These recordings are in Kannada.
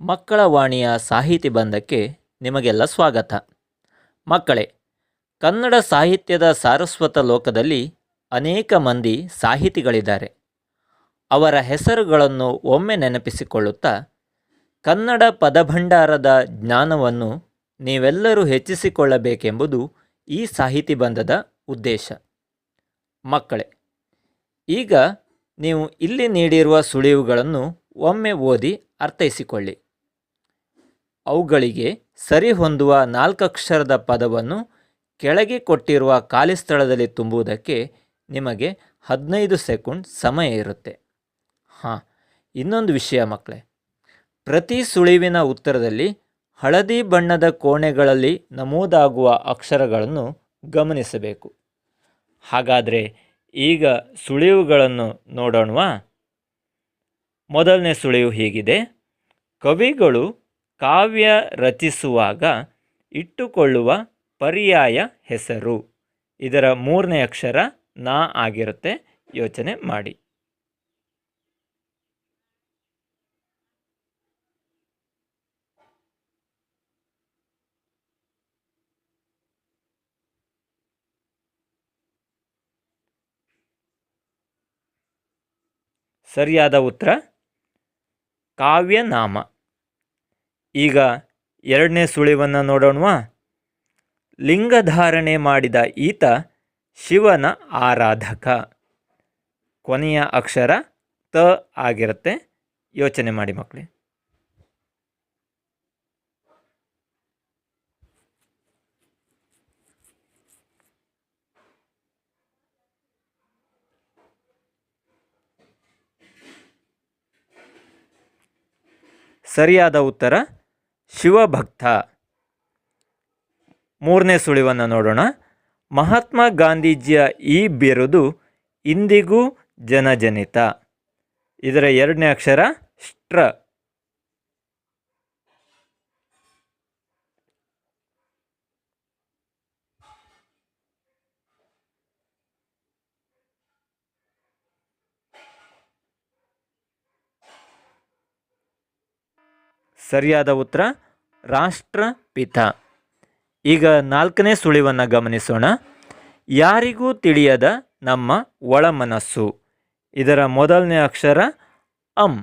ಮಕ್ಕಳ ವಾಣಿಯ ಸಾಹಿತಿ ಬಂಧಕ್ಕೆ ನಿಮಗೆಲ್ಲ ಸ್ವಾಗತ. ಮಕ್ಕಳೇ, ಕನ್ನಡ ಸಾಹಿತ್ಯದ ಸಾರಸ್ವತ ಲೋಕದಲ್ಲಿ ಅನೇಕ ಮಂದಿ ಸಾಹಿತಿಗಳಿದ್ದಾರೆ. ಅವರ ಹೆಸರುಗಳನ್ನು ಒಮ್ಮೆ ನೆನಪಿಸಿಕೊಳ್ಳುತ್ತಾ ಕನ್ನಡ ಪದಭಂಡಾರದ ಜ್ಞಾನವನ್ನು ನೀವೆಲ್ಲರೂ ಹೆಚ್ಚಿಸಿಕೊಳ್ಳಬೇಕೆಂಬುದು ಈ ಸಾಹಿತಿ ಬಂಧದ ಉದ್ದೇಶ. ಮಕ್ಕಳೇ, ಈಗ ನೀವು ಇಲ್ಲಿ ನೀಡಿರುವ ಸುಳಿವುಗಳನ್ನು ಒಮ್ಮೆ ಓದಿ ಅರ್ಥೈಸಿಕೊಳ್ಳಿ. ಅವುಗಳಿಗೆ ಸರಿಹೊಂದುವ 4 ಅಕ್ಷರದ ಪದವನ್ನು ಕೆಳಗೆ ಕೊಟ್ಟಿರುವ ಖಾಲಿ ಸ್ಥಳದಲ್ಲಿ ತುಂಬುವುದಕ್ಕೆ ನಿಮಗೆ 15 ಸೆಕೆಂಡ್ ಸಮಯ ಇರುತ್ತೆ. ಇನ್ನೊಂದು ವಿಷಯ ಮಕ್ಕಳೇ, ಪ್ರತಿ ಸುಳಿವಿನ ಉತ್ತರದಲ್ಲಿ ಹಳದಿ ಬಣ್ಣದ ಕೋಣೆಗಳಲ್ಲಿ ನಮೂದಾಗುವ ಅಕ್ಷರಗಳನ್ನು ಗಮನಿಸಬೇಕು. ಹಾಗಾದರೆ ಈಗ ಸುಳಿವುಗಳನ್ನು ನೋಡೋಣವಾ? ಮೊದಲನೇ ಸುಳಿವು ಹೀಗಿದೆ: ಕವಿಗಳು ಕಾವ್ಯ ರಚಿಸುವಾಗ ಇಟ್ಟುಕೊಳ್ಳುವ ಪರ್ಯಾಯ ಹೆಸರು. ಇದರ 3ನೇ ಅಕ್ಷರ ನ ಆಗಿರುತ್ತೆ. ಯೋಚನೆ ಮಾಡಿ. ಸರಿಯಾದ ಉತ್ತರ ಕಾವ್ಯನಾಮ. ಈಗ 2ನೇ ಸುಳಿವನ್ನು ನೋಡೋಣವಾ? ಲಿಂಗಧಾರಣೆ ಮಾಡಿದ ಈತ ಶಿವನ ಆರಾಧಕ. ಕೊನೆಯ ಅಕ್ಷರ ತ ಆಗಿರುತ್ತೆ. ಯೋಚನೆ ಮಾಡಿ ಮಕ್ಕಳೇ. ಸರಿಯಾದ ಉತ್ತರ ಶಿವಭಕ್ತ. 3ನೇ ಸುಳಿವನ್ನು ನೋಡೋಣ. ಮಹಾತ್ಮ ಗಾಂಧೀಜಿಯ ಈ ಬಿರುದು ಇಂದಿಗೂ ಜನಜನಿತ. ಇದರ 2ನೇ ಅಕ್ಷರ ಷ್ಟ್ರ. ಸರಿಯಾದ ಉತ್ತರ ರಾಷ್ಟ್ರಪಿತ. ಈಗ 4ನೇ ಸುಳಿವನ್ನು ಗಮನಿಸೋಣ. ಯಾರಿಗೂ ತಿಳಿಯದ ನಮ್ಮ ಒಳ ಮನಸ್ಸು. ಇದರ ಮೊದಲನೇ ಅಕ್ಷರ ಅಂ.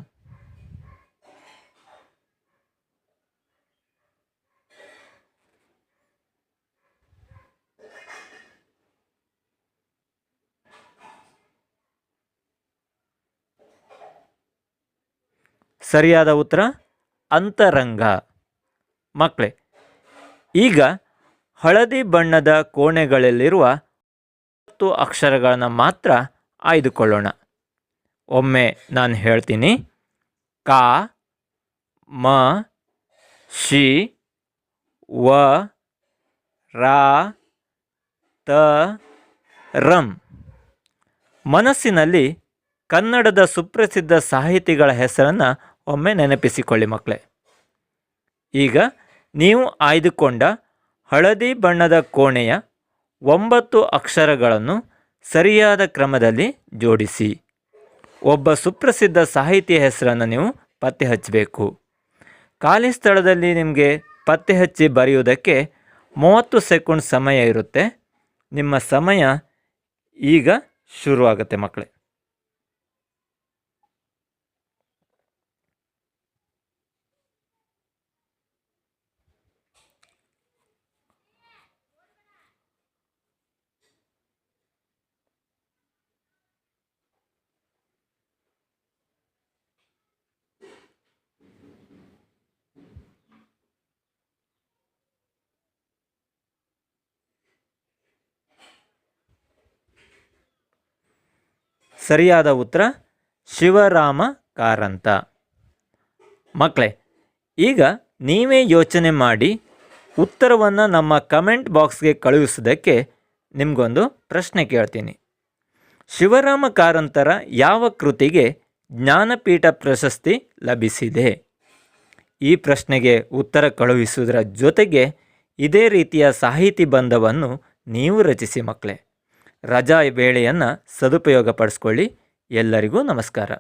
ಸರಿಯಾದ ಉತ್ತರ ಅಂತರಂಗ. ಮಕ್ಕಳೇ, ಈಗ ಹಳದಿ ಬಣ್ಣದ ಕೋಣೆಗಳಲ್ಲಿರುವ 10 ಅಕ್ಷರಗಳನ್ನು ಮಾತ್ರ ಆಯ್ದುಕೊಳ್ಳೋಣ. ಒಮ್ಮೆ ನಾನು ಹೇಳ್ತೀನಿ: ಕ, ಮ, ಶಿ, ವ, ರ, ತ, ರಂ. ಮನಸ್ಸಿನಲ್ಲಿ ಕನ್ನಡದ ಸುಪ್ರಸಿದ್ಧ ಸಾಹಿತಿಗಳ ಹೆಸರನ್ನು ಒಮ್ಮೆ ನೆನಪಿಸಿಕೊಳ್ಳಿ ಮಕ್ಕಳೇ. ಈಗ ನೀವು ಆಯ್ದುಕೊಂಡ ಹಳದಿ ಬಣ್ಣದ ಕೋಣೆಯ 9 ಅಕ್ಷರಗಳನ್ನು ಸರಿಯಾದ ಕ್ರಮದಲ್ಲಿ ಜೋಡಿಸಿ. ಒಬ್ಬ ಸುಪ್ರಸಿದ್ಧ ಸಾಹಿತಿಯ ಹೆಸರನ್ನು ನೀವು ಪತ್ತೆ ಹಚ್ಚಬೇಕು. ಖಾಲಿ ಸ್ಥಳದಲ್ಲಿ ನಿಮಗೆ ಪತ್ತೆ ಹಚ್ಚಿ ಬರೆಯುವುದಕ್ಕೆ 30 ಸೆಕೆಂಡ್ ಸಮಯ ಇರುತ್ತೆ. ನಿಮ್ಮ ಸಮಯ ಈಗ ಶುರುವಾಗುತ್ತೆ ಮಕ್ಕಳೇ. ಸರಿಯಾದ ಉತ್ತರ ಶಿವರಾಮ ಕಾರಂತ. ಮಕ್ಕಳೇ, ಈಗ ನೀವೇ ಯೋಚನೆ ಮಾಡಿ ಉತ್ತರವನ್ನು ನಮ್ಮ ಕಮೆಂಟ್ ಬಾಕ್ಸ್ಗೆ ಕಳುಹಿಸೋದಕ್ಕೆ ನಿಮಗೊಂದು ಪ್ರಶ್ನೆ ಕೇಳ್ತೀನಿ. ಶಿವರಾಮ ಕಾರಂತರ ಯಾವ ಕೃತಿಗೆ ಜ್ಞಾನಪೀಠ ಪ್ರಶಸ್ತಿ ಲಭಿಸಿದೆ? ಈ ಪ್ರಶ್ನೆಗೆ ಉತ್ತರ ಕಳುಹಿಸುವುದರ ಜೊತೆಗೆ ಇದೇ ರೀತಿಯ ಸಾಹಿತಿ ಬಂಧವನ್ನು ನೀವು ರಚಿಸಿ ಮಕ್ಕಳೇ. ರಜಾ ವೇಳೆಯನ್ನು ಸದುಪಯೋಗಪಡಿಸ್ಕೊಳ್ಳಿ. ಎಲ್ಲರಿಗೂ ನಮಸ್ಕಾರ.